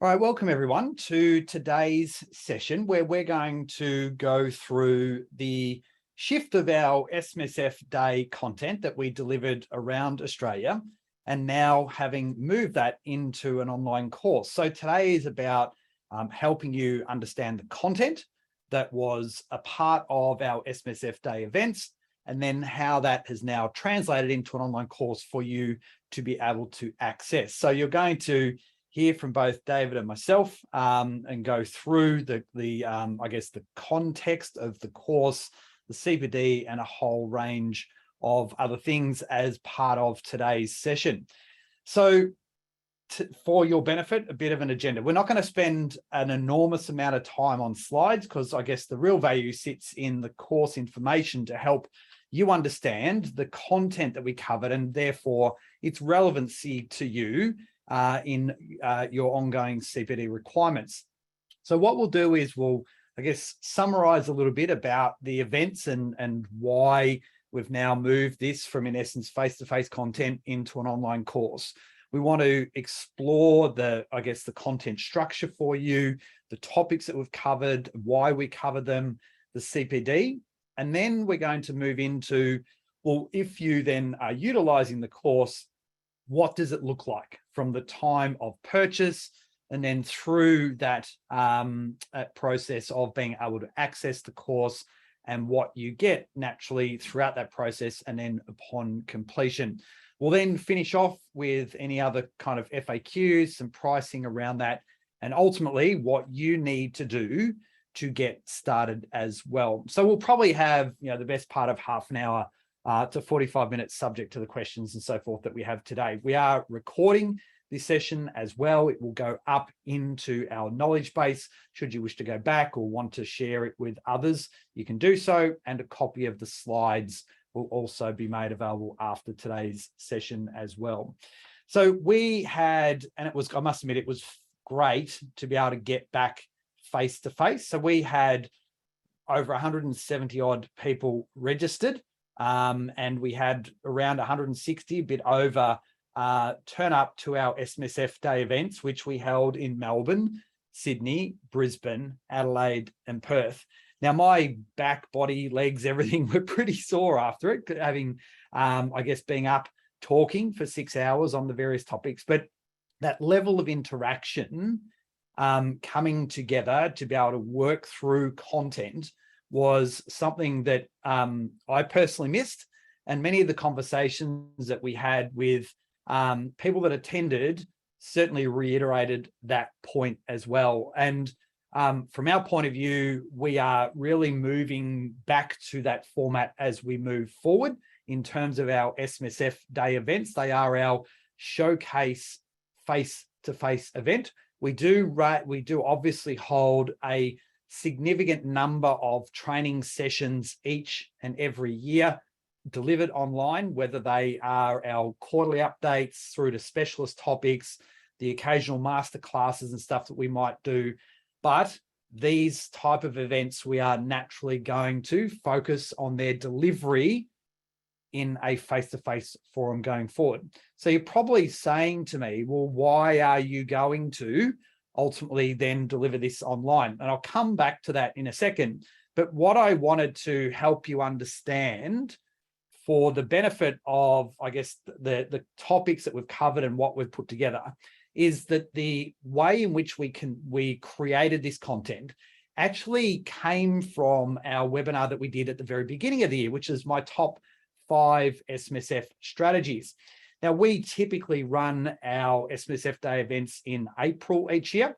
All right, welcome everyone to today's session where we're going to go through the shift of our SMSF Day content that we delivered around Australia and now having moved that into an online course. So today is about helping you understand the content that was a part of our SMSF Day events and then how that has now translated into an online course for you to be able to access. So you're going to hear from both David and myself and go through I guess the context of the course, the CPD, and a whole range of other things as part of today's session. So for your benefit, a bit of an agenda. We're not going to spend an enormous amount of time on slides because I guess the real value sits in the course information to help you understand the content that we covered and therefore its relevancy to you in your ongoing CPD requirements. So what we'll do is we'll, I guess, summarize a little bit about the events and why we've now moved this from, in essence, face-to-face content into an online course. We want to explore the content structure for you, the topics that we've covered, why we cover them, the CPD, and then we're going to move into, well, if you then are utilizing the course, what does it look like from the time of purchase and then through that process of being able to access the course and what you get naturally throughout that process and then upon completion. We'll then finish off with any other kind of FAQs, some pricing around that, and ultimately what you need to do to get started as well. So we'll probably have, the best part of half an hour to 45 minutes subject to the questions and so forth that we have today. We are recording this session as well. It will go up into our knowledge base. Should you wish to go back or want to share it with others, you can do so. And a copy of the slides will also be made available after today's session as well. So we had, and it was, I must admit, it was great to be able to get back face to face. So we had over 170 odd people registered. And we had around 160, a bit over, turn up to our SMSF Day events, which we held in Melbourne, Sydney, Brisbane, Adelaide, and Perth. Now, my back, body, legs, everything were pretty sore after it, having, being up talking for 6 hours on the various topics. But that level of interaction coming together to be able to work through content was something that I personally missed, and many of the conversations that we had with people that attended certainly reiterated that point as well. And from our point of view, we are really moving back to that format as we move forward in terms of our SMSF Day events. They are our showcase face-to-face event. We do obviously hold a significant number of training sessions each and every year delivered online, whether they are our quarterly updates through to specialist topics, the occasional master classes and stuff that we might do. But these type of events, we are naturally going to focus on their delivery in a face-to-face forum going forward. So you're probably saying to me, well, why are you going to ultimately then deliver this online? And I'll come back to that in a second. But what I wanted to help you understand for the benefit of, I guess, the topics that we've covered and what we've put together is that the way in which we created this content actually came from our webinar that we did at the very beginning of the year, which is my top 5 SMSF strategies. Now, we typically run our SMSF Day events in April each year.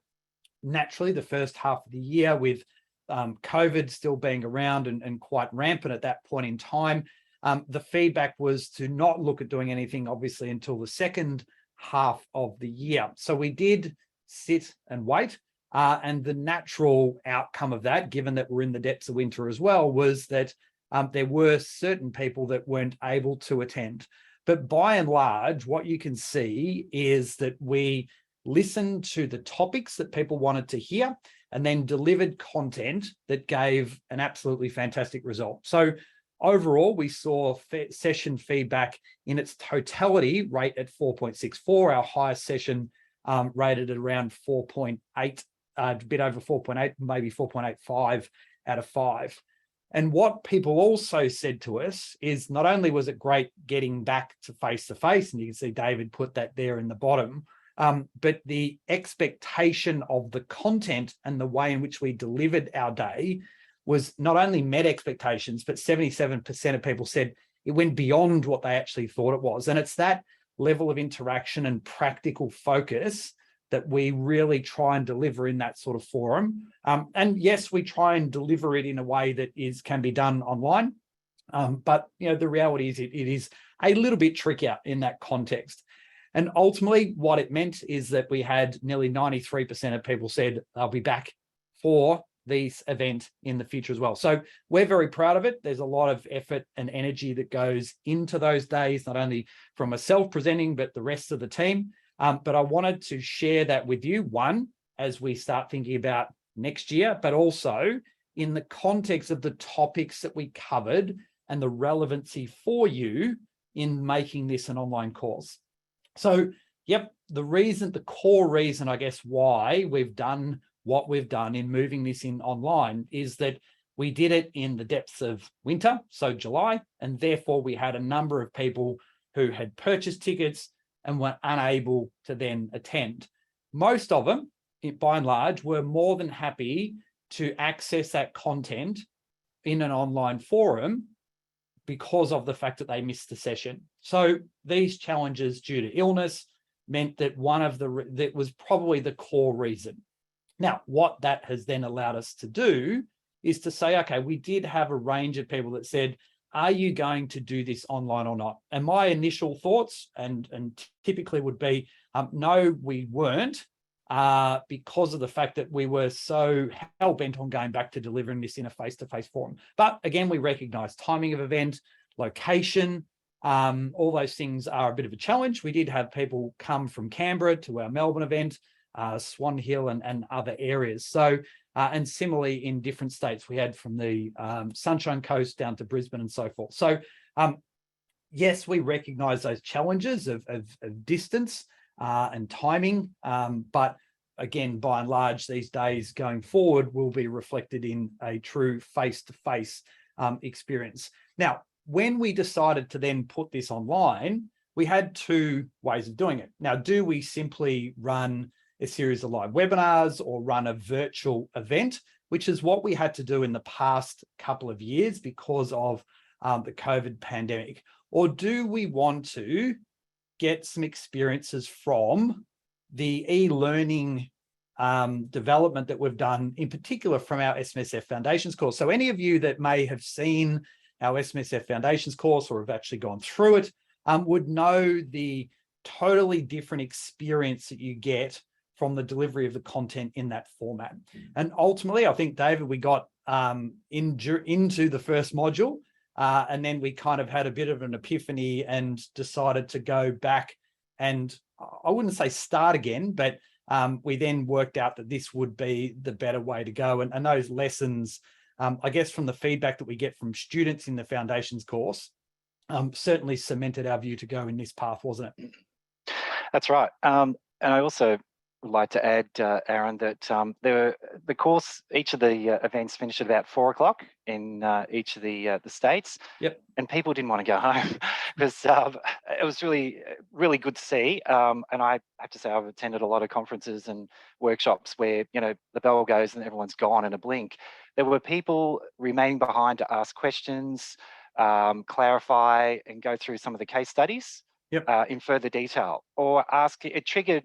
Naturally, the first half of the year with COVID still being around and quite rampant at that point in time, the feedback was to not look at doing anything, obviously, until the second half of the year. So we did sit and wait. And the natural outcome of that, given that we're in the depths of winter as well, was that there were certain people that weren't able to attend. But by and large, what you can see is that we listened to the topics that people wanted to hear and then delivered content that gave an absolutely fantastic result. So overall, we saw session feedback in its totality rate at 4.64, our highest session rated at around 4.8, a bit over 4.8, maybe 4.85 out of 5. And what people also said to us is not only was it great getting back to face-to-face, and you can see David put that there in the bottom, but the expectation of the content and the way in which we delivered our day was not only met expectations, but 77% of people said it went beyond what they actually thought it was. And it's that level of interaction and practical focus that we really try and deliver in that sort of forum. And yes, we try and deliver it in a way that can be done online. But the reality is it is a little bit trickier in that context. And ultimately, what it meant is that we had nearly 93% of people said they'll be back for this event in the future as well. So we're very proud of it. There's a lot of effort and energy that goes into those days, not only from myself presenting, but the rest of the team. But I wanted to share that with you, one, as we start thinking about next year, but also in the context of the topics that we covered and the relevancy for you in making this an online course. So, yep, the core reason, I guess, why we've done what we've done in moving this in online is that we did it in the depths of winter, so July, and therefore we had a number of people who had purchased tickets and were unable to then attend. Most of them, by and large, were more than happy to access that content in an online forum because of the fact that they missed the session. So these challenges due to illness meant that that was probably the core reason. Now, what that has then allowed us to do is to say, okay, we did have a range of people that said, are you going to do this online or not? And my initial thoughts and typically would be, no, we weren't, because of the fact that we were so hell-bent on going back to delivering this in a face-to-face forum. But again, we recognize timing of event, location, all those things are a bit of a challenge. We did have people come from Canberra to our Melbourne event, Swan Hill and other areas. So, and similarly in different states, we had from the Sunshine Coast down to Brisbane and so forth. So yes, we recognize those challenges of distance and timing, but again, by and large, these days going forward will be reflected in a true face-to-face experience. Now, when we decided to then put this online, we had two ways of doing it. Now, do we simply run a series of live webinars or run a virtual event, which is what we had to do in the past couple of years because of the COVID pandemic? Or do we want to get some experiences from the e-learning development that we've done, in particular from our SMSF Foundations course? So any of you that may have seen our SMSF Foundations course or have actually gone through it would know the totally different experience that you get from the delivery of the content in that format. And ultimately, I think, David, we got into the first module, and then we kind of had a bit of an epiphany and decided to go back and, I wouldn't say start again, but we then worked out that this would be the better way to go. And those lessons, I guess from the feedback that we get from students in the Foundations course, certainly cemented our view to go in this path, wasn't it? That's right. And I also would like to add, Aaron, that the course, each of the events finished at about 4 o'clock in each of the states. Yep. And people didn't want to go home because it was really, really good to see. And I have to say, I've attended a lot of conferences and workshops where, the bell goes and everyone's gone in a blink. There were people remaining behind to ask questions, clarify and go through some of the case studies. Yep. In further detail, or it triggered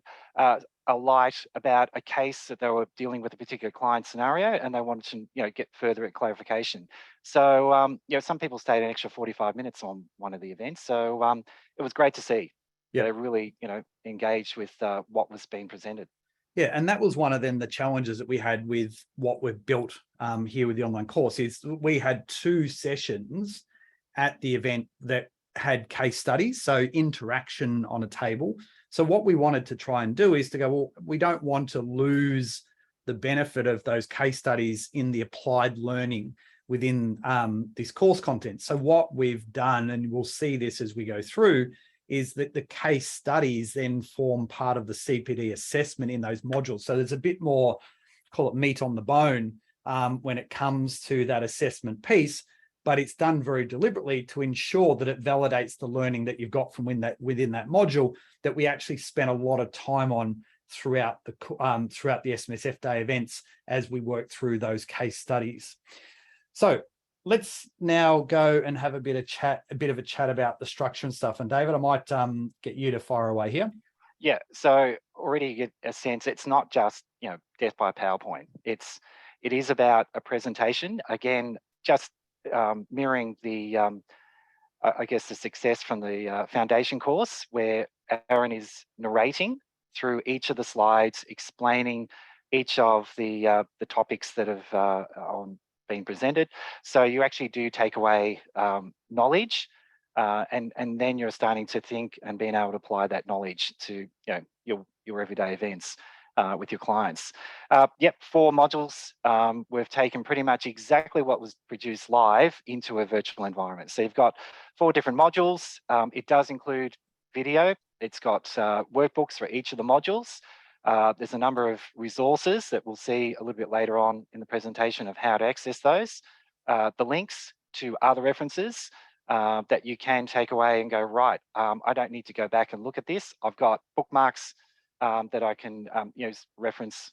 a light about a case that they were dealing with a particular client scenario, and they wanted to get further clarification. So some people stayed an extra 45 minutes on one of the events. So it was great to see. Yep. They really engaged with what was being presented. Yeah, and that was one of the challenges that we had with what we've built here with the online course. Is we had 2 sessions at the event that had case studies, so interaction on a table. So what we wanted to try and do is to go, well, we don't want to lose the benefit of those case studies in the applied learning within this course content. So what we've done, and we'll see this as we go through, is that the case studies then form part of the CPD assessment in those modules. So there's a bit more, call it meat on the bone, when it comes to that assessment piece, but it's done very deliberately to ensure that it validates the learning that you've got from within that module that we actually spent a lot of time on throughout the SMSF Day events as we work through those case studies. So let's now go and have a bit of a chat about the structure and stuff. And David, I might get you to fire away here. Yeah, so already you get a sense it's not just, death by PowerPoint. It is about a presentation. Again, just mirroring the, I guess, the success from the foundation course, where Aaron is narrating through each of the slides, explaining each of the topics that have been presented. So you actually do take away knowledge, and then you're starting to think and being able to apply that knowledge to your everyday events with your clients. Yep, 4 modules. We've taken pretty much exactly what was produced live into a virtual environment. So you've got 4 different modules. It does include video. It's got workbooks for each of the modules. There's a number of resources that we'll see a little bit later on in the presentation of how to access those. The links to other references that you can take away and go, right, I don't need to go back and look at this. I've got bookmarks that I can reference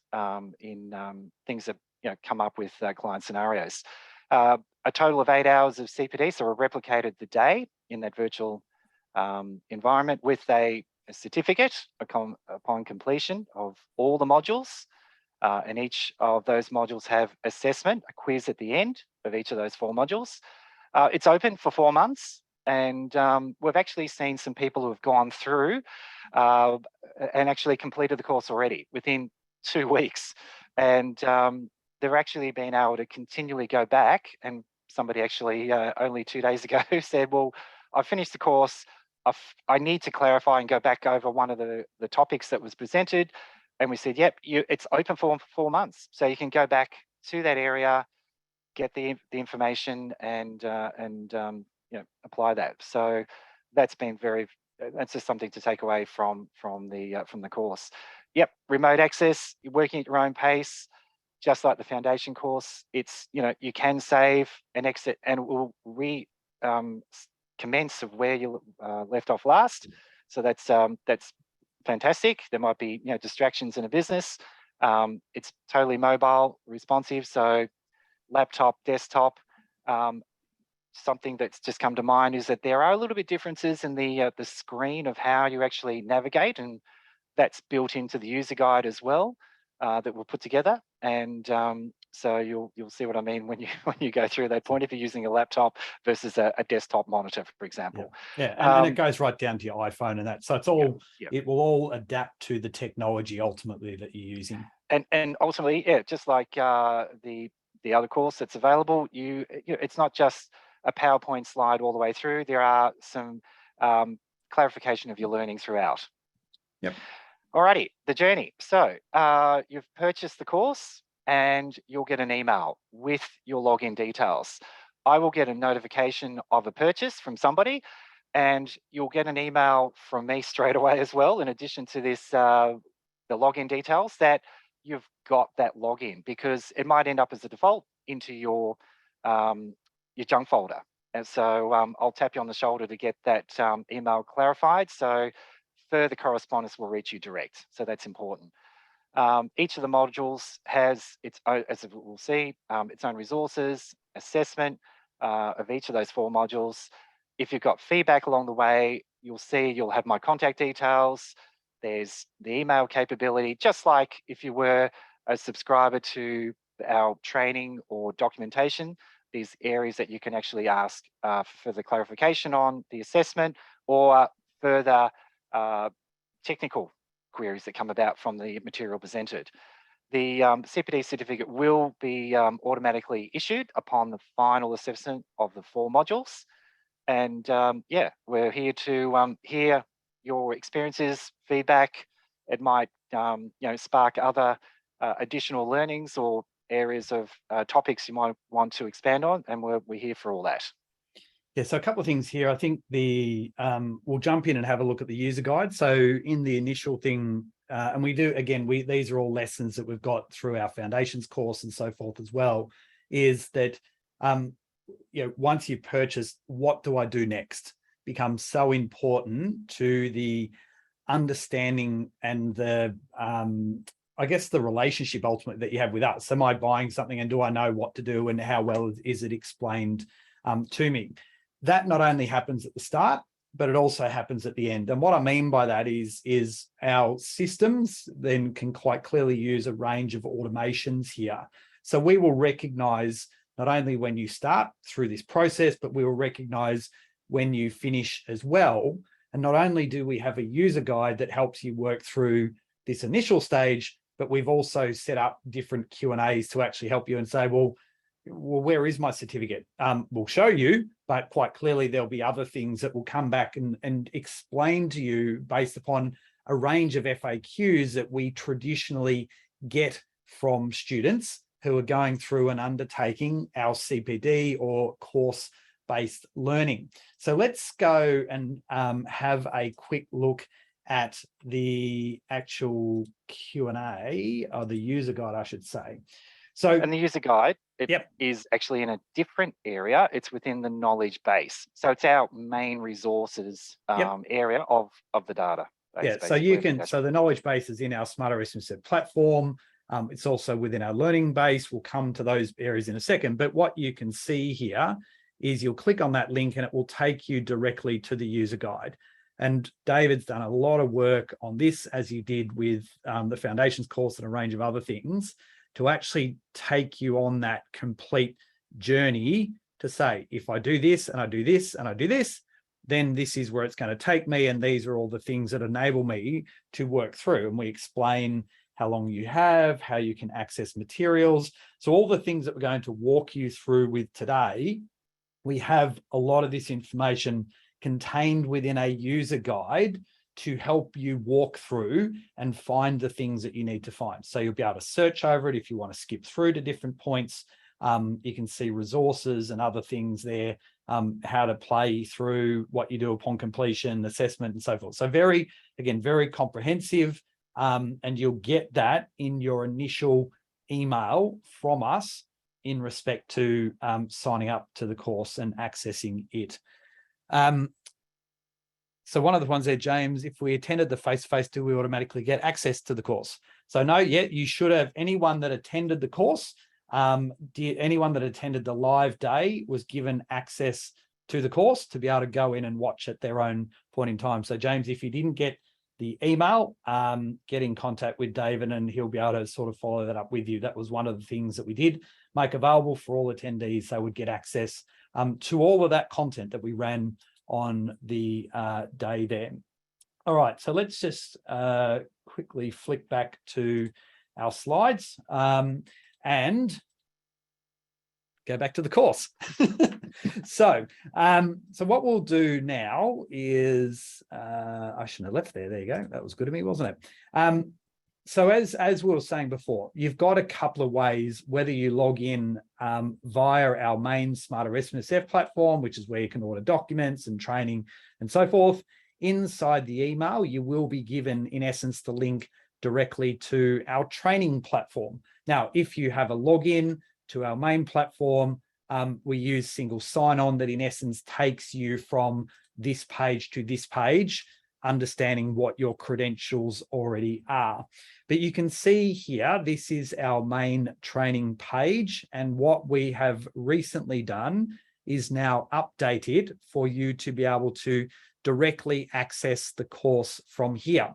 in things that come up with client scenarios. A total of 8 hours of CPD, so we replicated the day in that virtual environment with a certificate upon completion of all the modules. And each of those modules have assessment, a quiz at the end of each of those 4 modules. It's open for 4 months. And we've actually seen some people who have gone through and actually completed the course already within 2 weeks. And they've actually been able to continually go back. And somebody actually only 2 days ago said, well, I finished the course. I need to clarify and go back over one of the topics that was presented. And we said, yep, it's open for 4 months. So you can go back to that area, get the information and apply that. So that's been that's just something to take away from the course. Yep, remote access, you're working at your own pace, just like the foundation course. It's, you can save and exit and it will commence of where you left off last. So that's fantastic. There might be distractions in a business. It's totally mobile responsive. So laptop, desktop. Something that's just come to mind is that there are a little bit differences in the screen of how you actually navigate, and that's built into the user guide as well that we'll put together. And so you'll see what I mean when you go through that point if you're using a laptop versus a desktop monitor, for example. Yeah, and it goes right down to your iPhone and that. So it's all it will all adapt to the technology ultimately that you're using. And ultimately, yeah, just like the other course that's available, it's not just a PowerPoint slide all the way through. There are some clarification of your learning throughout. Yep. Alrighty, the journey. So you've purchased the course and you'll get an email with your login details. I will get a notification of a purchase from somebody, and you'll get an email from me straight away as well, in addition to this, the login details, that you've got that login, because it might end up as a default into your junk folder. And so I'll tap you on the shoulder to get that email clarified. So further correspondence will reach you direct. So that's important. Each of the modules has its own, as we'll see, its own resources, assessment of each of those 4 modules. If you've got feedback along the way, you'll have my contact details. There's the email capability, just like if you were a subscriber to our training or documentation, these areas that you can actually ask for further clarification on the assessment or further technical queries that come about from the material presented. The Cpd certificate will be automatically issued upon the final assessment of the 4 modules. And yeah, we're here to hear your experiences, feedback. It might spark other additional learnings or areas of topics you might want to expand on, and we're here for all that. Yeah, so a couple of things here. I think we'll jump in and have a look at the user guide. So in the initial thing, and we do, again, these are all lessons that we've got through our foundations course and so forth as well, is that, once you've purchased, what do I do next becomes so important to the understanding and the, I guess, the relationship ultimately that you have with us. Am I buying something and do I know what to do and how well is it explained to me? That not only happens at the start, but it also happens at the end. And what I mean by that is our systems then can quite clearly use a range of automations here. So we will recognize not only when you start through this process, but we will recognize when you finish as well. And not only do we have a user guide that helps you work through this initial stage, but we've also set up different Q&As to actually help you and say, well, where is my certificate? We'll show you, but quite clearly there'll be other things that will come back and explain to you based upon a range of FAQs that we traditionally get from students who are going through and undertaking our CPD or course-based learning. So let's go and have a quick look at the actual Q&A, or the user guide, I should say. So, and the user guide, it yep, is actually in a different area. It's within the knowledge base. So it's our main resources area of the data. Yeah, so you can, so the knowledge base is in our Smarter SMSF platform. It's also within our learning base. We'll come to those areas in a second. But what you can see here is you'll click on that link and it will take you directly to the user guide. And David's done a lot of work on this, as he did with the foundations course and a range of other things, to actually take you on that complete journey to say, if I do this and I do this and I do this, then this is where it's going to take me. And these are all the things that enable me to work through. And we explain how long you have, how you can access materials. So all the things that we're going to walk you through with today, we have a lot of this information contained within a user guide to help you walk through and find the things that you need to find. So you'll be able to search over it if you want to skip through to different points. You can see resources and other things there, how to play through what you do upon completion, assessment, and so forth. So very comprehensive, and you'll get that in your initial email from us in respect to signing up to the course and accessing it. So one of the ones there, James, if we attended the face-to-face, do we automatically get access to the course? So no, yet you should have. Anyone that attended the course, anyone that attended the live day was given access to the course to be able to go in and watch at their own point in time. So James, if you didn't get the email, get in contact with David and he'll be able to sort of follow that up with you. That was one of the things that we did make available for all attendees. They would get access to all of that content that we ran on the day there. All right, so let's just quickly flick back to our slides and go back to the course. So what we'll do now is, I shouldn't have left there. There you go. That was good of me, wasn't it? So as we were saying before, you've got a couple of ways, whether you log in via our main Smarter SMSF platform, which is where you can order documents and training and so forth. Inside the email, you will be given, in essence, the link directly to our training platform. Now, if you have a login to our main platform, we use single sign-on that in essence takes you from this page to this page, understanding what your credentials already are. But you can see here, this is our main training page. And what we have recently done is now updated for you to be able to directly access the course from here.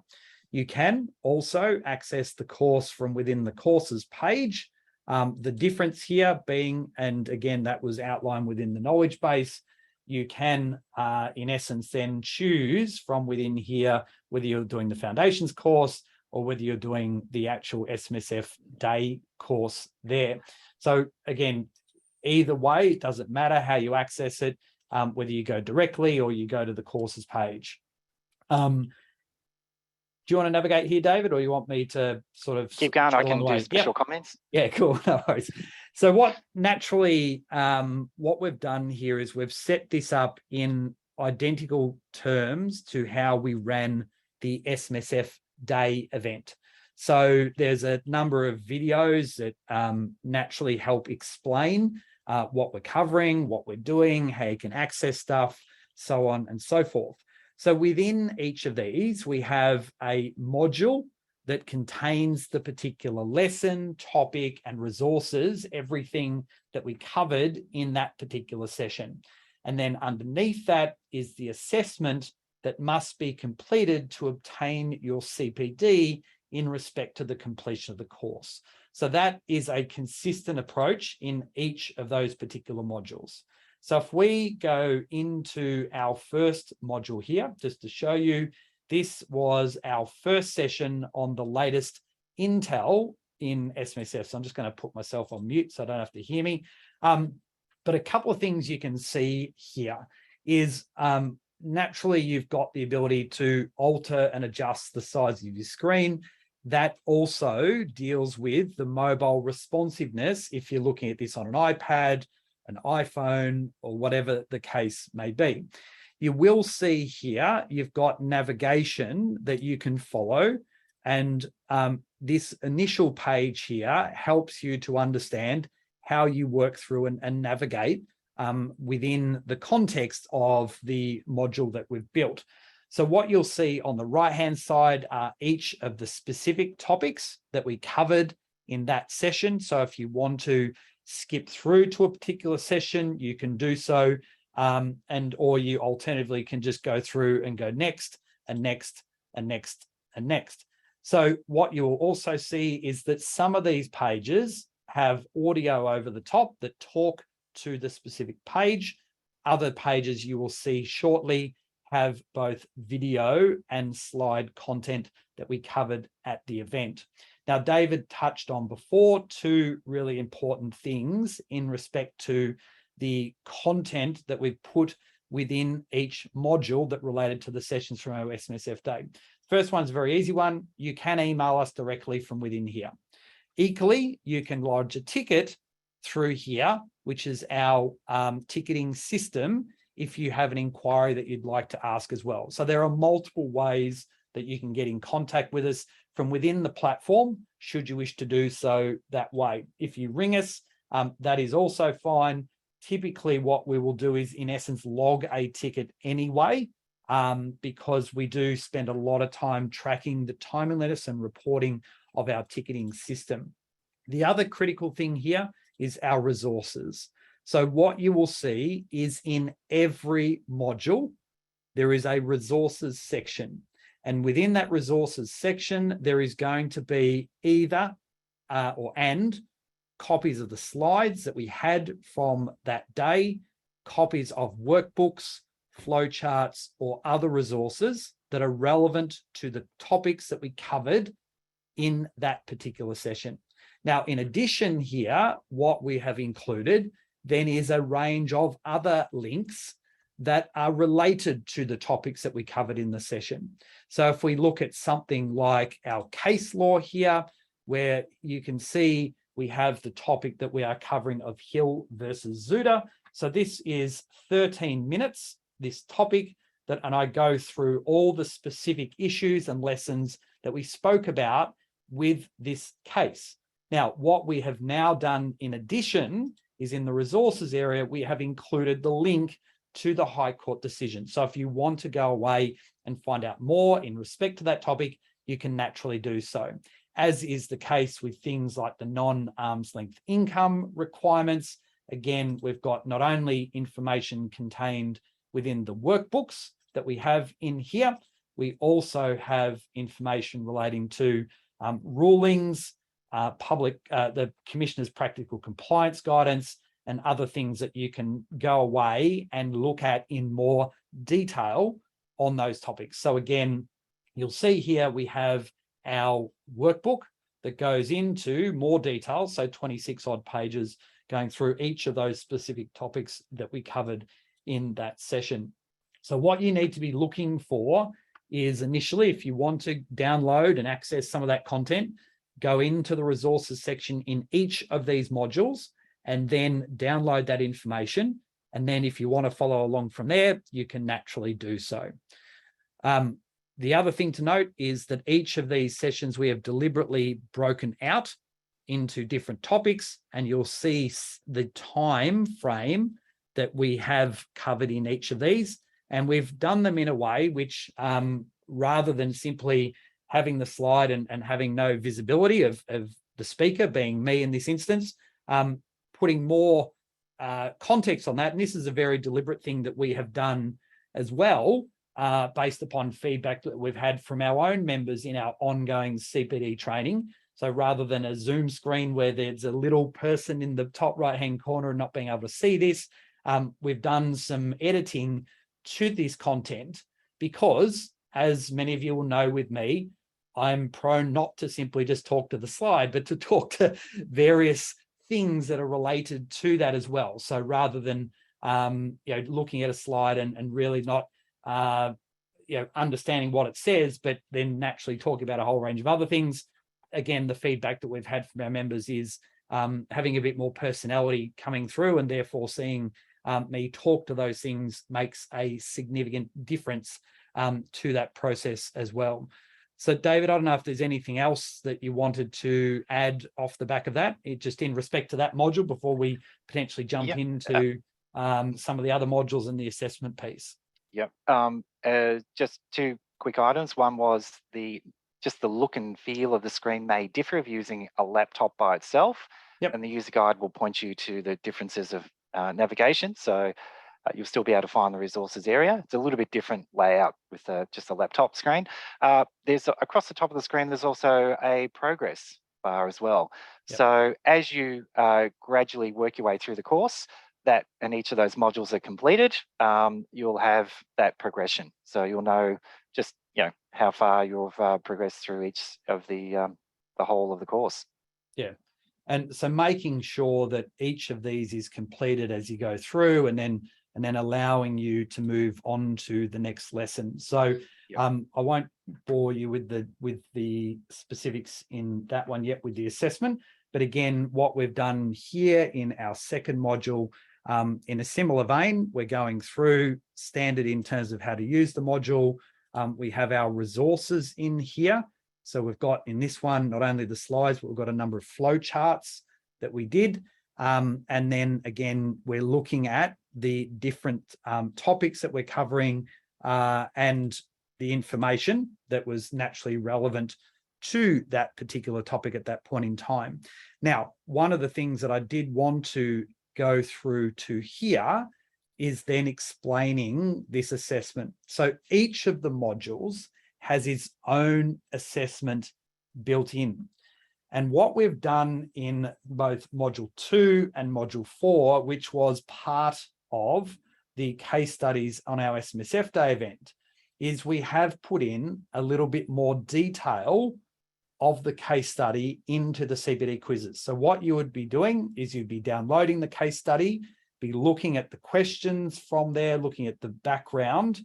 You can also access the course from within the courses page. The difference here being, and again, that was outlined within the knowledge base, you can, in essence, then choose from within here, whether you're doing the foundations course or whether you're doing the actual SMSF day course there. So again, either way, it doesn't matter how you access it, whether you go directly or you go to the courses page. Do you want to navigate here, David, or you want me to sort of keep going? I can do special comments. Yeah, cool. No worries. So what naturally, what we've done here is we've set this up in identical terms to how we ran the SMSF Day event. So there's a number of videos that naturally help explain what we're covering, what we're doing, how you can access stuff, so on and so forth. So within each of these, we have a module that contains the particular lesson, topic, and resources, everything that we covered in that particular session. And then underneath that is the assessment that must be completed to obtain your CPD in respect to the completion of the course. So that is a consistent approach in each of those particular modules. So if we go into our first module here, just to show you, this was our first session on the latest intel in SMSF. So I'm just going to put myself on mute so I don't have to hear me. But a couple of things you can see here is naturally you've got the ability to alter and adjust the size of your screen. That also deals with the mobile responsiveness if you're looking at this on an iPad, an iPhone, or whatever the case may be. You will see here, you've got navigation that you can follow. And this initial page here helps you to understand how you work through and navigate within the context of the module that we've built. So what you'll see on the right-hand side are each of the specific topics that we covered in that session. So if you want to skip through to a particular session, you can do so. Or you alternatively can just go through and go next and next and next and next. So what you will also see is that some of these pages have audio over the top that talk to the specific page. Other pages you will see shortly have both video and slide content that we covered at the event. Now, David touched on before two really important things in respect to the content that we've put within each module that related to the sessions from our SMSF Day. First one's a very easy one. You can email us directly from within here. Equally, you can lodge a ticket through here, which is our ticketing system, if you have an inquiry that you'd like to ask as well. So there are multiple ways that you can get in contact with us from within the platform, should you wish to do so that way. If you ring us, that is also fine. Typically, what we will do is, in essence, log a ticket anyway, because we do spend a lot of time tracking the timeliness and reporting of our ticketing system. The other critical thing here is our resources. So what you will see is in every module, there is a resources section. And within that resources section, there is going to be either and copies of the slides that we had from that day, copies of workbooks, flowcharts, or other resources that are relevant to the topics that we covered in that particular session. Now, in addition here, what we have included then is a range of other links that are related to the topics that we covered in the session. So if we look at something like our case law here, where you can see we have the topic that we are covering of Hill versus Zuda. So this is 13 minutes, this topic, and I go through all the specific issues and lessons that we spoke about with this case. Now, what we have now done in addition is in the resources area, we have included the link to the High Court decision. So if you want to go away and find out more in respect to that topic, you can naturally do so, as is the case with things like the non-arm's length income requirements. Again, we've got not only information contained within the workbooks that we have in here, we also have information relating to rulings, the Commissioner's practical compliance guidance, and other things that you can go away and look at in more detail on those topics. So again, you'll see here we have our workbook that goes into more detail, so 26 odd pages going through each of those specific topics that we covered in that session. So what you need to be looking for is initially, if you want to download and access some of that content, go into the resources section in each of these modules and then download that information. And then if you want to follow along from there, you can naturally do so. The other thing to note is that each of these sessions we have deliberately broken out into different topics, and you'll see the time frame that we have covered in each of these. And we've done them in a way which, rather than simply having the slide and having no visibility of the speaker, being me in this instance, putting more context on that. And this is a very deliberate thing that we have done as well, based upon feedback that we've had from our own members in our ongoing CPD training. So rather than a Zoom screen where there's a little person in the top right-hand corner and not being able to see this, we've done some editing to this content because, as many of you will know with me, I'm prone not to simply just talk to the slide, but to talk to various things that are related to that as well. So rather than looking at a slide and really not understanding what it says, but then naturally talking about a whole range of other things, again, the feedback that we've had from our members is having a bit more personality coming through, and therefore seeing me talk to those things makes a significant difference to that process as well. So, David, I don't know if there's anything else that you wanted to add off the back of that, just in respect to that module before we potentially jump into some of the other modules in the assessment piece. Yep. Just two quick items. One was just the look and feel of the screen may differ if using a laptop by itself. Yep. And the user guide will point you to the differences of navigation. So you'll still be able to find the resources area. It's a little bit different layout with just a laptop screen. There's across the top of the screen, there's also a progress bar as well. Yep. So as you gradually work your way through the course, and each of those modules are completed, you'll have that progression. So you'll know just how far you've progressed through each of the whole of the course. Yeah. And so making sure that each of these is completed as you go through, and then allowing you to move on to the next lesson. So I won't bore you with the specifics in that one yet with the assessment. But again, what we've done here in our second module, in a similar vein, we're going through standard in terms of how to use the module. We have our resources in here. So we've got in this one, not only the slides, but we've got a number of flow charts that we did. And then again, we're looking at the different topics that we're covering and the information that was naturally relevant to that particular topic at that point in time. Now, one of the things that I did want to go through to here is then explaining this assessment. So each of the modules has its own assessment built in. And what we've done in both module 2 and module 4, which was part of the case studies on our SMSF Day event, is we have put in a little bit more detail of the case study into the Cbd quizzes. So what you would be doing is you'd be downloading the case study, be looking at the questions from there, looking at the background,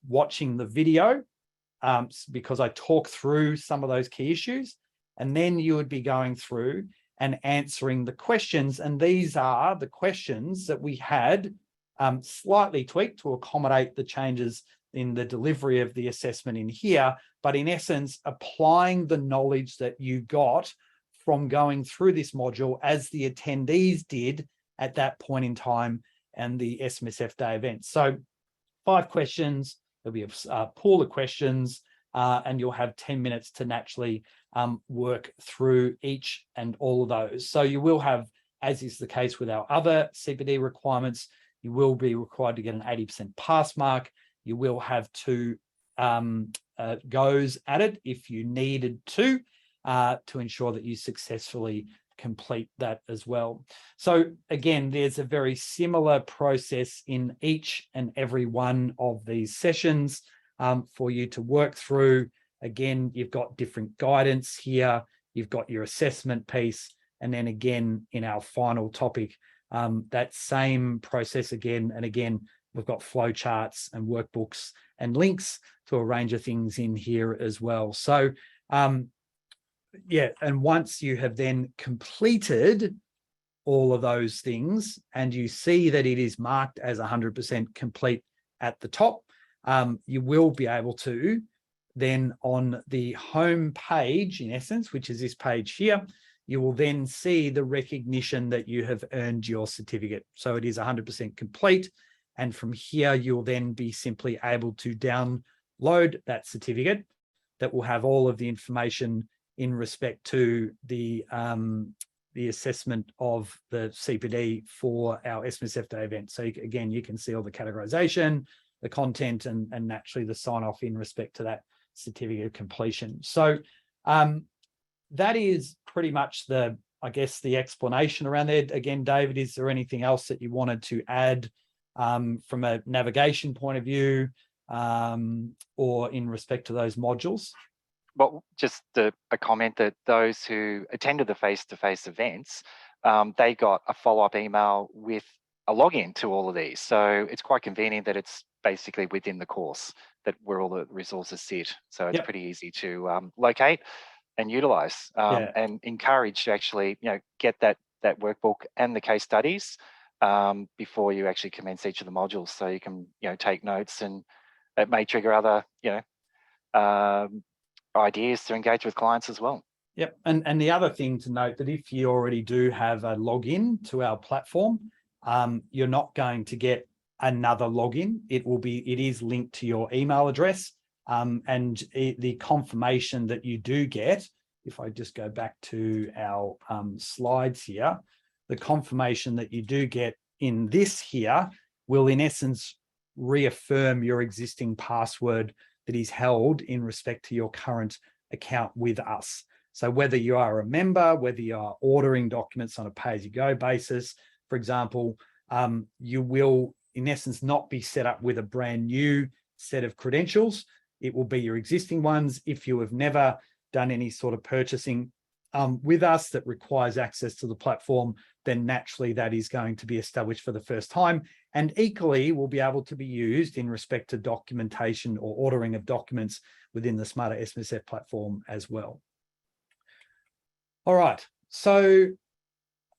watching the video, because I talk through some of those key issues, and then you would be going through and answering the questions. And these are the questions that we had slightly tweaked to accommodate the changes in the delivery of the assessment in here, but in essence, applying the knowledge that you got from going through this module as the attendees did at that point in time and the SMSF Day event. So 5 questions, there'll be a pool of questions, and you'll have 10 minutes to naturally work through each and all of those. So you will have, as is the case with our other Cpd requirements, you will be required to get an 80% pass mark. You will have 2 goes at it if you needed to ensure that you successfully complete that as well. So again, there's a very similar process in each and every one of these sessions for you to work through. Again, you've got different guidance here. You've got your assessment piece. And then again, in our final topic, that same process again and again, we've got flow charts and workbooks and links to a range of things in here as well. So, and once you have then completed all of those things and you see that it is marked as 100% complete at the top, you will be able to then on the home page, in essence, which is this page here, you will then see the recognition that you have earned your certificate. So it is 100% complete. And from here, you'll then be simply able to download that certificate that will have all of the information in respect to the assessment of the CPD for our SMSF Day event. So again, you can see all the categorization, the content, and naturally the sign off in respect to that certificate of completion. So that is pretty much I guess, the explanation around there. Again, David, is there anything else that you wanted to add from a navigation point of view or in respect to those modules? Well, just a comment that those who attended the face-to-face events, they got a follow-up email with a login to all of these. So it's quite convenient that it's basically within the course that where all the resources sit. So it's pretty easy to locate and utilize and encourage to actually, get that workbook and the case studies before you actually commence each of the modules. So you can, take notes, and it may trigger other, ideas to engage with clients as well. Yep. And the other thing to note that if you already do have a login to our platform, you're not going to get another login. It is linked to your email address. And the confirmation that you do get, if I just go back to our slides here, the confirmation that you do get in this here will in essence reaffirm your existing password that is held in respect to your current account with us. So whether you are a member, whether you are ordering documents on a pay-as-you-go basis, for example, you will in essence not be set up with a brand new set of credentials. It will be your existing ones. If you have never done any sort of purchasing with us that requires access to the platform, then naturally that is going to be established for the first time, and equally will be able to be used in respect to documentation or ordering of documents within the Smarter SMSF platform as well. All right, so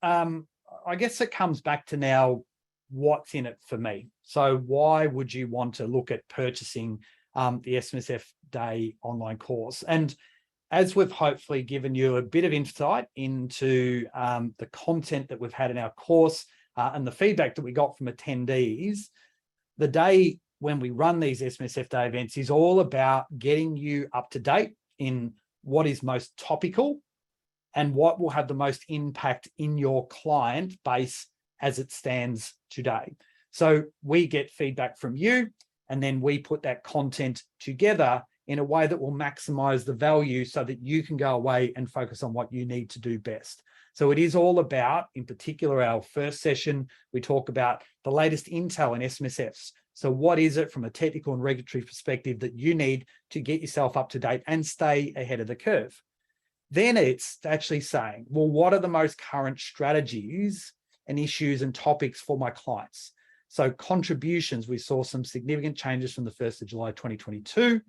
I guess it comes back to now, what's in it for me? So why would you want to look at purchasing the SMSF Day online course? And as we've hopefully given you a bit of insight into the content that we've had in our course and the feedback that we got from attendees, the day when we run these SMSF Day events is all about getting you up to date in what is most topical and what will have the most impact in your client base as it stands today. So we get feedback from you, and then we put that content together in a way that will maximize the value so that you can go away and focus on what you need to do best. So it is all about, in particular, our first session, we talk about the latest intel in SMSFs. So what is it from a technical and regulatory perspective that you need to get yourself up to date and stay ahead of the curve? Then it's actually saying, well, what are the most current strategies and issues and topics for my clients? So contributions, we saw some significant changes from the 1st of July 2022.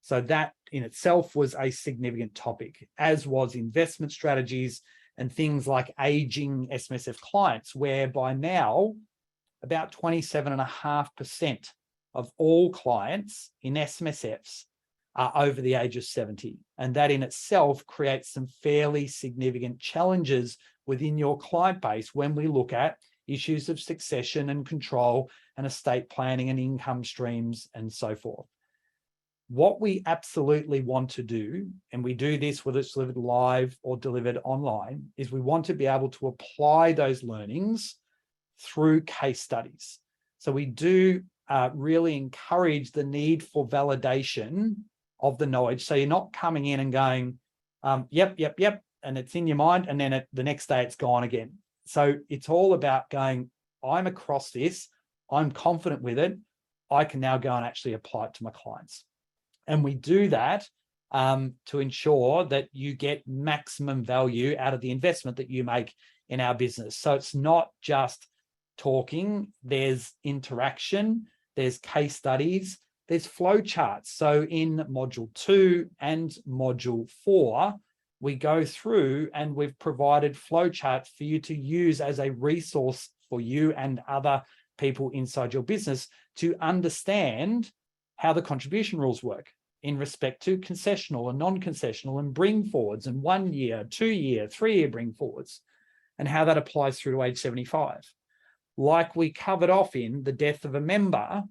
So that in itself was a significant topic, as was investment strategies and things like aging SMSF clients, where by now about 27.5% of all clients in SMSFs are over the age of 70. And that in itself creates some fairly significant challenges within your client base when we look at issues of succession and control and estate planning and income streams and so forth. What we absolutely want to do, and we do this whether it's delivered live or delivered online, is we want to be able to apply those learnings through case studies. So we do really encourage the need for validation of the knowledge. So you're not coming in and going, yep, and it's in your mind, and then the next day it's gone again. So it's all about going, I'm across this, I'm confident with it, I can now go and actually apply it to my clients. And we do that to ensure that you get maximum value out of the investment that you make in our business. So it's not just talking, there's interaction, there's case studies, there's flow charts. So in module 2 and module 4, we go through and we've provided flowcharts for you to use as a resource for you and other people inside your business to understand how the contribution rules work in respect to concessional and non-concessional and bring forwards and 1 year, 2 year, 3 year bring forwards, and how that applies through to age 75. Like we covered off in the death of a member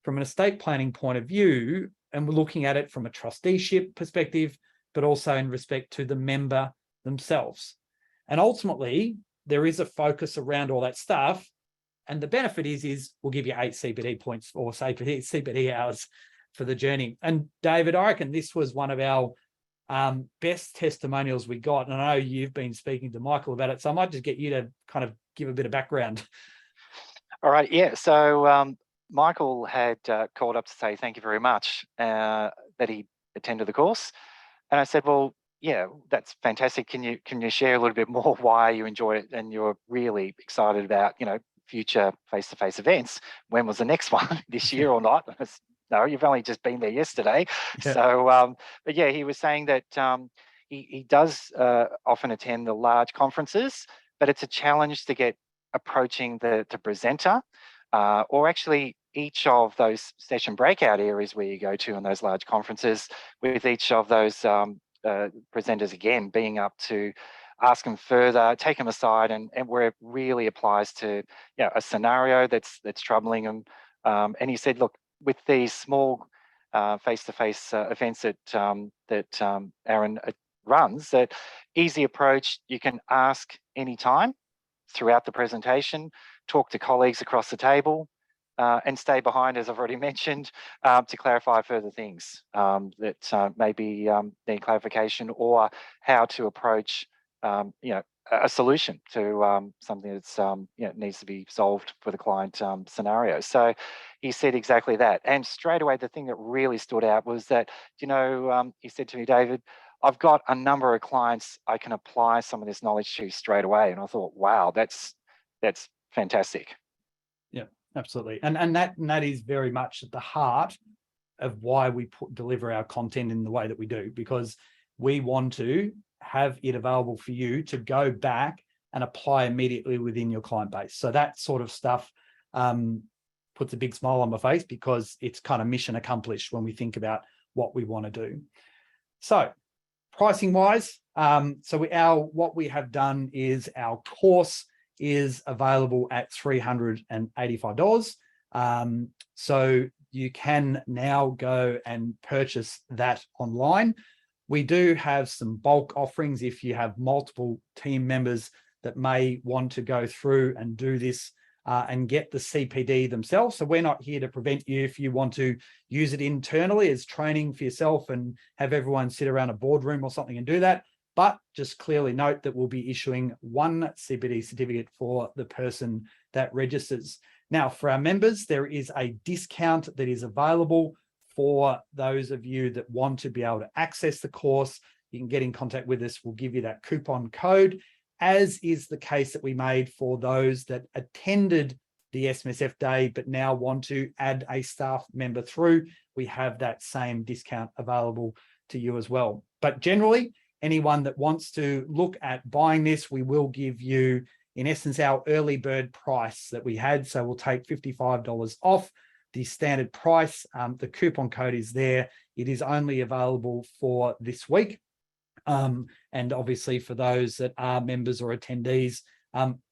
from an estate planning point of view, and we're looking at it from a trusteeship perspective, but also in respect to the member themselves. And ultimately, there is a focus around all that stuff. And the benefit is we'll give you 8 CBD points or CBD hours for the journey. And David, I reckon this was one of our best testimonials we got. And I know you've been speaking to Michael about it, so I might just get you to kind of give a bit of background. All right, yeah. So Michael had called up to say thank you very much that he attended the course. And I said, well, yeah, that's fantastic. Can you share a little bit more why you enjoyed it and you're really excited about, future face-to-face events? When was the next one, this year or not? No, you've only just been there yesterday. Yeah. So, but yeah, he was saying that he does often attend the large conferences, but it's a challenge to get approaching the presenter or actually each of those session breakout areas where you go to in those large conferences, with each of those presenters again being up to ask them further, take them aside, and where it really applies to a scenario that's troubling them. And he said, look, with these small face-to-face events that Aaron runs, that easy approach, you can ask anytime throughout the presentation, talk to colleagues across the table, and stay behind, as I've already mentioned, to clarify further things that maybe need clarification, or how to approach a solution to something that's needs to be solved for the client scenario. So he said exactly that. And straight away, the thing that really stood out was that, he said to me, David, I've got a number of clients I can apply some of this knowledge to straight away. And I thought, wow, that's fantastic. Yeah, absolutely. And that is very much at the heart of why we deliver our content in the way that we do, because we want to have it available for you to go back and apply immediately within your client base. So that sort of stuff puts a big smile on my face, because it's kind of mission accomplished when we think about what we want to do. So pricing wise, what we have done is our course is available at $385. So you can now go and purchase that online. We do have some bulk offerings if you have multiple team members that may want to go through and do this and get the CPD themselves. So we're not here to prevent you if you want to use it internally as training for yourself and have everyone sit around a boardroom or something and do that. But just clearly note that we'll be issuing one CPD certificate for the person that registers. Now, for our members, there is a discount that is available for those of you that want to be able to access the course. You can get in contact with us. We'll give you that coupon code, as is the case that we made for those that attended the SMSF day but now want to add a staff member through. We have that same discount available to you as well. But generally, anyone that wants to look at buying this, we will give you, in essence, our early bird price that we had. So we'll take $55 off the standard price. The coupon code is there. It is only available for this week. And obviously for those that are members or attendees,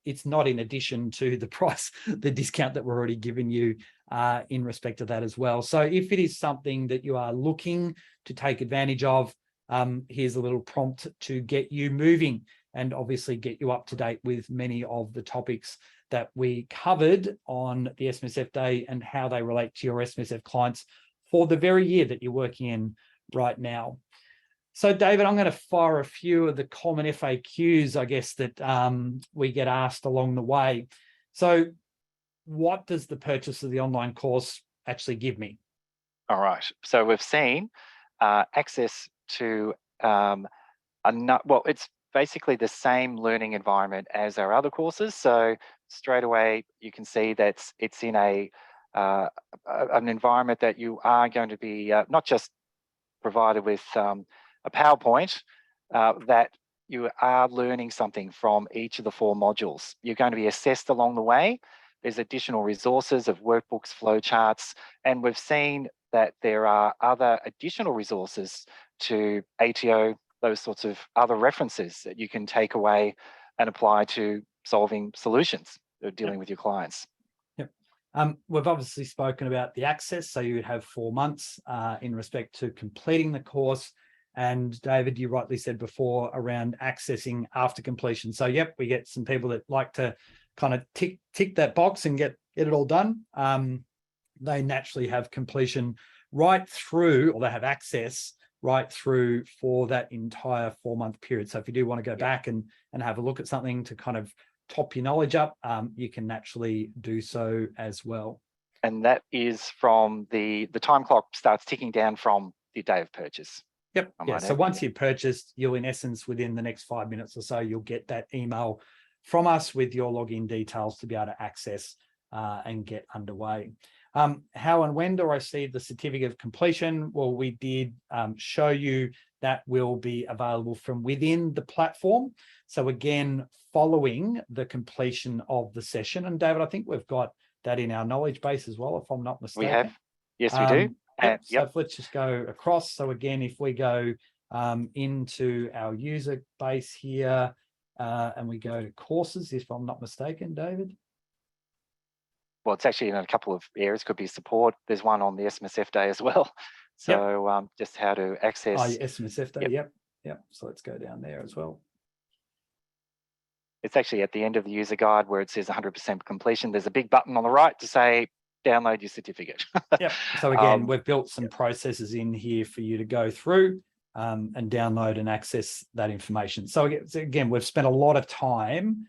it's not in addition to the price, the discount that we're already giving you in respect to that as well. So if it is something that you are looking to take advantage of, here's a little prompt to get you moving and obviously get you up to date with many of the topics that we covered on the SMSF Day and how they relate to your SMSF clients for the very year that you're working in right now. So, David, I'm going to fire a few of the common FAQs, I guess, that we get asked along the way. So what does the purchase of the online course actually give me? All right. So we've seen access to, it's basically the same learning environment as our other courses. So straight away, you can see that it's in an environment that you are going to be not just provided with a PowerPoint that you are learning something from each of the 4 modules. You're going to be assessed along the way. There's additional resources of workbooks, flowcharts, and we've seen that there are other additional resources to ATO, those sorts of other references that you can take away and apply to solving solutions or dealing with your clients. Yep. We've obviously spoken about the access, so you would have 4 months in respect to completing the course. And David, you rightly said before around accessing after completion. So yep, we get some people that like to kind of tick that box and get it all done. They naturally have completion right through, or they have access right through for that entire 4-month period. So if you do want to go back and have a look at something to kind of top your knowledge up, you can naturally do so as well. And that is from the time clock starts ticking down from the day of purchase. Yep. Yeah. So once you've purchased, you'll in essence within the next 5 minutes or so, you'll get that email from us with your login details to be able to access and get underway. How and when do I receive the certificate of completion? Well, we did show you that will be available from within the platform. So again, following the completion of the session, and David, I think we've got that in our knowledge base as well, if I'm not mistaken. We have. Yes, we do. Yep. So let's just go across. So again, if we go into our user base here and we go to courses, if I'm not mistaken, David. Well, it's actually in a couple of areas. Could be support. There's one on the SMSF Day as well. So just how to access. Oh, yeah, SMSF Day. Yep. So let's go down there as well. It's actually at the end of the user guide where it says 100% completion. There's a big button on the right to say download your certificate. Yep. So again, we've built some processes in here for you to go through and download and access that information. So again, we've spent a lot of time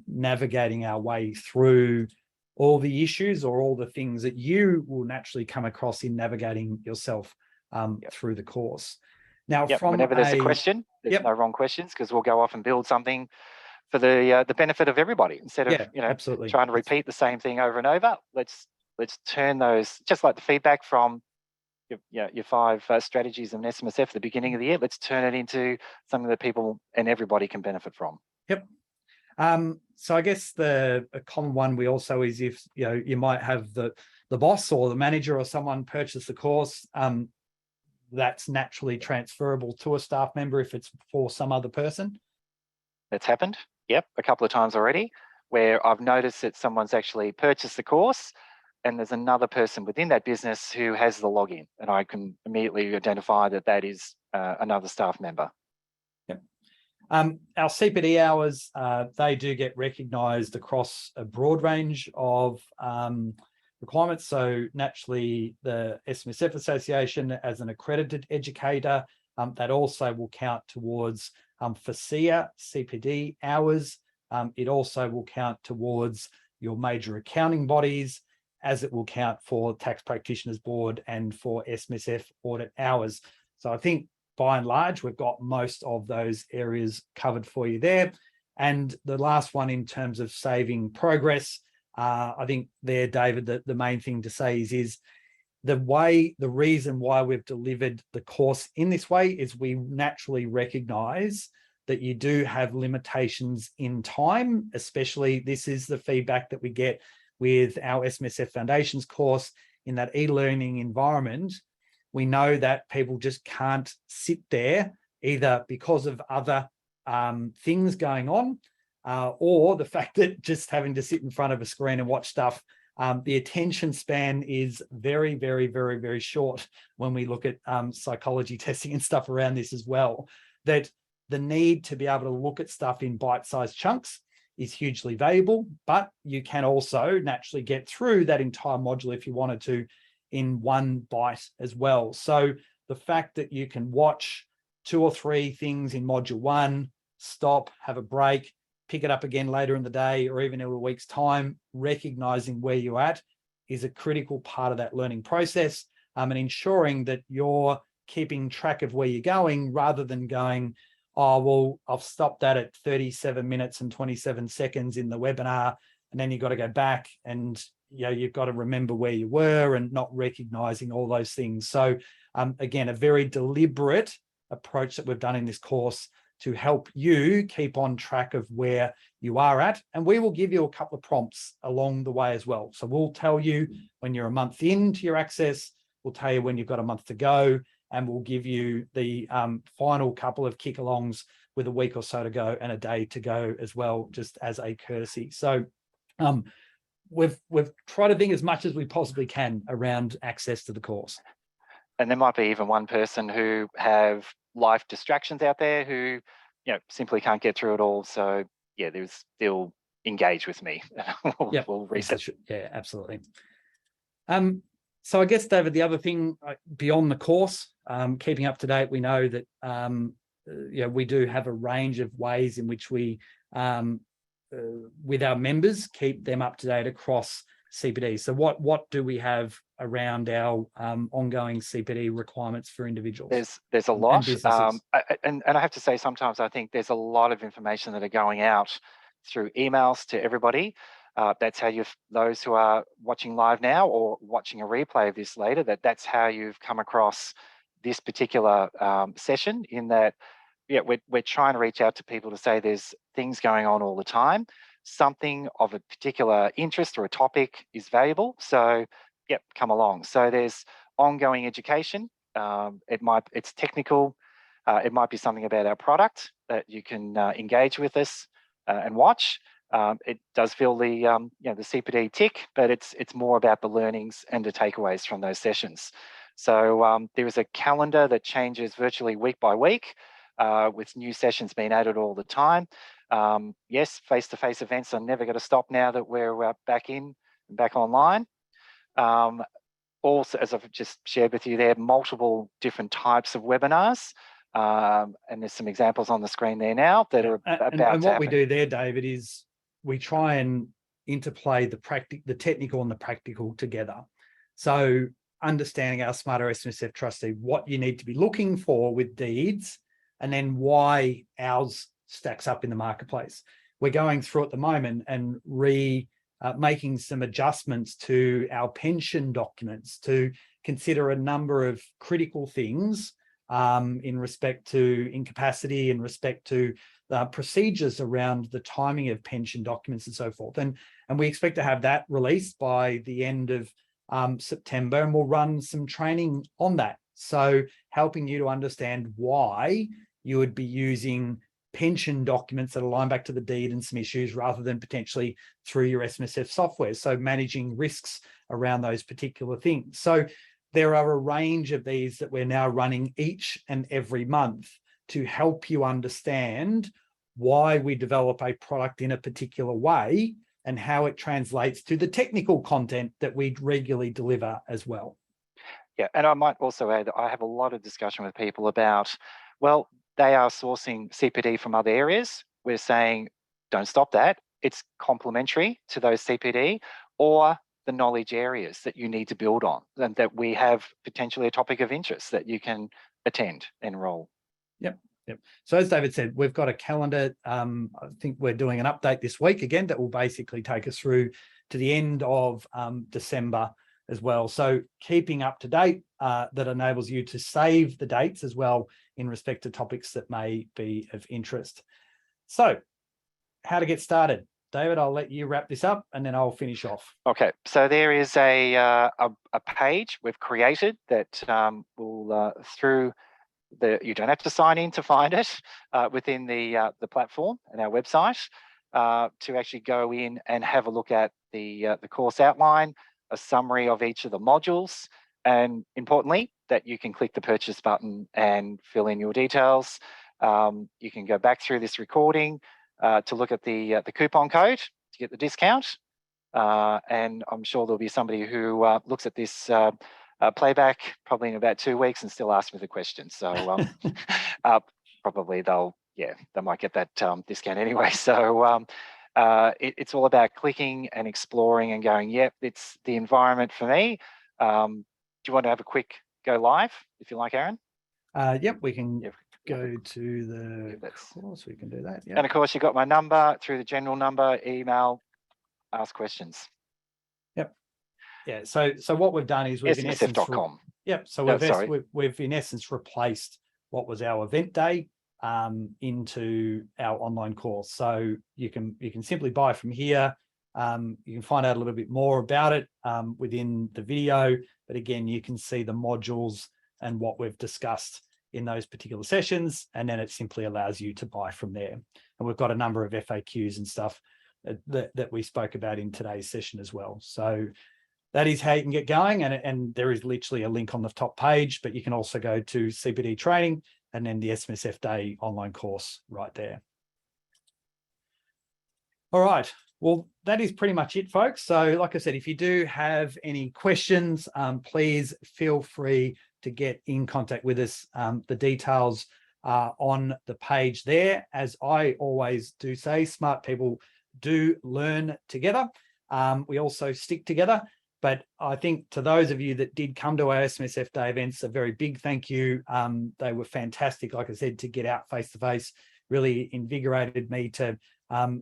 navigating our way through all the issues or all the things that you will naturally come across in navigating yourself through the course. Now, whenever there's a question, there's no wrong questions, because we'll go off and build something for the benefit of everybody instead of absolutely trying to repeat the same thing over and over. Let's turn those, just like the feedback from your 5 strategies in SMSF at the beginning of the year. Let's turn it into something that people and everybody can benefit from. Yep. So I guess a common one we also is if you might have the boss or the manager or someone purchase the course, that's naturally transferable to a staff member if it's for some other person. That's happened. Yep, a couple of times already, where I've noticed that someone's actually purchased the course and there's another person within that business who has the login, and I can immediately identify that is another staff member. Yep. Our CPD hours, they do get recognised across a broad range of requirements. So naturally, the SMSF Association as an accredited educator, that also will count towards FASEA CPD hours. It also will count towards your major accounting bodies, as it will count for Tax Practitioners Board and for SMSF audit hours. So I think by and large, we've got most of those areas covered for you there. And the last one in terms of saving progress, I think there, David, the main thing to say is the reason why we've delivered the course in this way is we naturally recognize that you do have limitations in time, especially this is the feedback that we get with our SMSF Foundations course in that e-learning environment. We know that people just can't sit there either because of other things going on or the fact that just having to sit in front of a screen and watch stuff, the attention span is very, very, very, very short when we look at psychology testing and stuff around this as well, that the need to be able to look at stuff in bite-sized chunks is hugely valuable, but you can also naturally get through that entire module if you wanted to in one bite as well. So the fact that you can watch 2 or 3 things in module 1, stop, have a break, pick it up again later in the day or even in a week's time, recognizing where you're at is a critical part of that learning process, and ensuring that you're keeping track of where you're going rather than going, oh, well, I've stopped that at 37 minutes and 27 seconds in the webinar, and then you've got to go back and you've got to remember where you were and not recognizing all those things. So again, a very deliberate approach that we've done in this course to help you keep on track of where you are at. And we will give you a couple of prompts along the way as well. So we'll tell you when you're a month into your access, we'll tell you when you've got a month to go, and we'll give you the final couple of kick-alongs with a week or so to go and a day to go as well, just as a courtesy. So we've tried to think as much as we possibly can around access to the course. And there might be even one person who have life distractions out there who, simply can't get through it all. So yeah, there's still engage with me. We'll reset. Yeah, absolutely. So I guess, David, the other thing beyond the course, keeping up to date, we know that we do have a range of ways in which we, with our members, keep them up to date across CPD. So what do we have around our ongoing CPD requirements for individuals? There's a lot, and I have to say, sometimes I think there's a lot of information that are going out through emails to everybody. That's how those who are watching live now or watching a replay of this later, that's how you've come across this particular session. In that, we're trying to reach out to people to say there's things going on all the time. Something of a particular interest or a topic is valuable. So, come along. So there's ongoing education. It's technical. It might be something about our product that you can engage with us and watch. It does feel the CPD tick, but it's more about the learnings and the takeaways from those sessions. So there is a calendar that changes virtually week by week, with new sessions being added all the time. Yes, face-to-face events are never going to stop now that we're back online. Also, as I've just shared with you, there are multiple different types of webinars. And there's some examples on the screen there now that are about to happen. And what we do there, David, is we try and interplay the technical and the practical together. So understanding our Smarter SMSF Trustee, what you need to be looking for with deeds, and then why ours stacks up in the marketplace. We're going through at the moment and making some adjustments to our pension documents to consider a number of critical things in respect to incapacity, in respect to procedures around the timing of pension documents and so forth. And we expect to have that released by the end of September, and we'll run some training on that. So helping you to understand why you would be using pension documents that align back to the deed and some issues rather than potentially through your SMSF software. So managing risks around those particular things. So there are a range of these that we're now running each and every month to help you understand why we develop a product in a particular way and how it translates to the technical content that we regularly deliver as well. Yeah, and I might also add that I have a lot of discussion with people about, well, they are sourcing CPD from other areas. We're saying, don't stop that. It's complementary to those CPD or the knowledge areas that you need to build on, and that we have potentially a topic of interest that you can attend, enroll. Yep. So as David said, we've got a calendar. I think we're doing an update this week again that will basically take us through to the end of December as well. So keeping up to date, that enables you to save the dates as well in respect to topics that may be of interest. So how to get started. David, I'll let you wrap this up and then I'll finish off. Okay, so there is a page we've created that will you don't have to sign in to find it within the platform and our website to actually go in and have a look at the course outline, a summary of each of the modules, and importantly, that you can click the purchase button and fill in your details. You can go back through this recording to look at the coupon code to get the discount. And I'm sure there'll be somebody who looks at this playback probably in about 2 weeks and still ask me the question. So probably they might get that discount anyway. So it's all about clicking and exploring and going, yep, it's the environment for me. Do you want to have a quick go live, if you like, Aaron? Yep, we can go to the course. We can do that. Yep. And of course, you've got my number through the general number, email, ask questions. Yep. Yeah. So what we've done is we've smsf.com. Yep. So we've in essence replaced what was our event day into our online course. So you can simply buy from here. You can find out a little bit more about it within the video, but again, you can see the modules and what we've discussed in those particular sessions, and then it simply allows you to buy from there. And we've got a number of FAQs and stuff that we spoke about in today's session as well. So that is how you can get going, and there is literally a link on the top page, but you can also go to CPD training and then the SMSF Day online course right there. All right, well, that is pretty much it, folks. So like I said, if you do have any questions, please feel free to get in contact with us. The details are on the page there. As I always do say, smart people do learn together. We also stick together. But I think to those of you that did come to our SMSF Day events, a very big thank you. They were fantastic, like I said, to get out face-to-face, really invigorated me to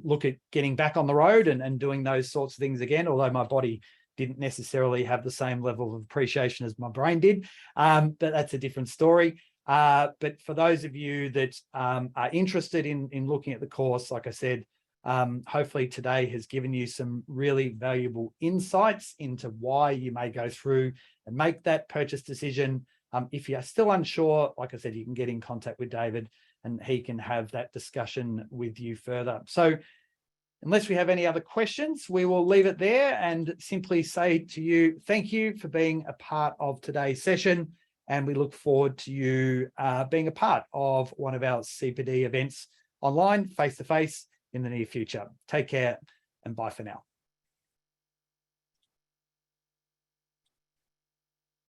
look at getting back on the road and doing those sorts of things again, although my body didn't necessarily have the same level of appreciation as my brain did. But that's a different story. But for those of you that are interested in looking at the course, like I said, hopefully today has given you some really valuable insights into why you may go through and make that purchase decision. If you're still unsure, like I said, you can get in contact with David and he can have that discussion with you further. So unless we have any other questions, we will leave it there and simply say to you, thank you for being a part of today's session. And we look forward to you being a part of one of our CPD events online, face-to-face, in the near future. Take care and bye for now.